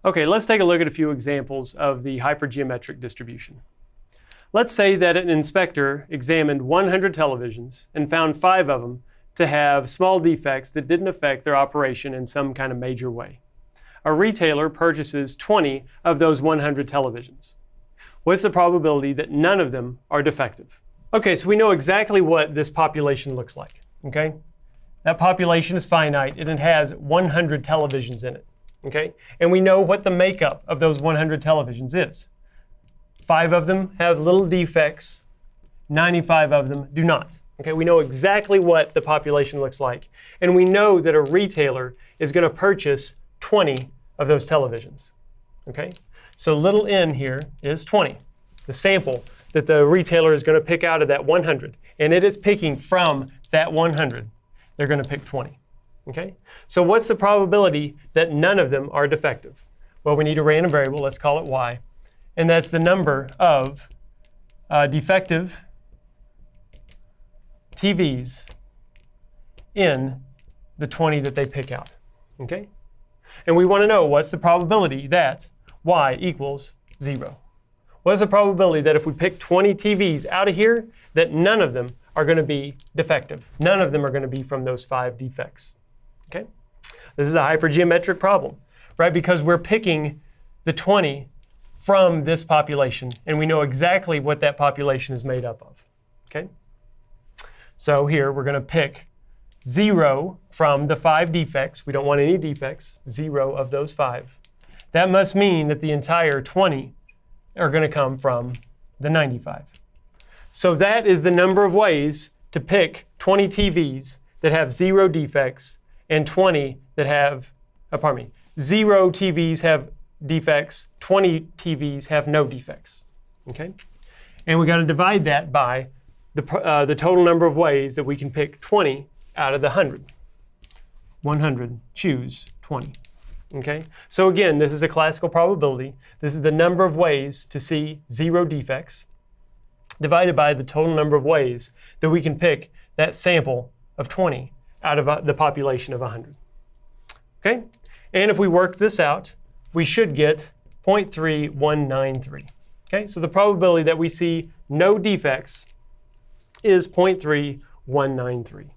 Okay, let's take a look at a few examples of the hypergeometric distribution. Let's say that an inspector examined 100 televisions and found 5 of them to have small defects that didn't affect their operation in some kind of major way. A retailer purchases 20 of those 100 televisions. What's the probability that none of them are defective? Okay, so we know exactly what this population looks like, okay? That population is finite and it has 100 televisions in it, okay? And we know what the makeup of those 100 televisions is. 5 of them have little defects, 95 of them do not. Okay, we know exactly what the population looks like. And we know that a retailer is going to purchase 20 of those televisions. Okay, so little n here is 20, the sample that the retailer is going to pick out of that 100. And it is picking from that 100. They're going to pick 20. Okay, so what's the probability that none of them are defective? Well, we need a random variable. Let's call it y. And that's the number of defective TVs in the 20 that they pick out, okay? And we want to know what's the probability that y equals 0. What's the probability that if we pick 20 TVs out of here, that none of them are going to be defective? None of them are going to be from those 5 defects, okay? This is a hypergeometric problem, right? Because we're picking the 20 from this population, and we know exactly what that population is made up of, okay? So here we're going to pick 0 from the 5 defects. We don't want any defects, 0 of those 5. That must mean that the entire 20 are going to come from the 95. So that is the number of ways to pick 20 TVs that have 0 defects and 20 that have, 0 TVs have defects, 20 TVs have no defects, okay? And we got to divide that by the total number of ways that we can pick 20 out of the 100. 100, choose 20, okay? So again, this is a classical probability. This is the number of ways to see 0 defects divided by the total number of ways that we can pick that sample of 20 out of the population of 100, okay? And if we work this out, we should get 0.3193, okay? So the probability that we see no defects is 0.3193.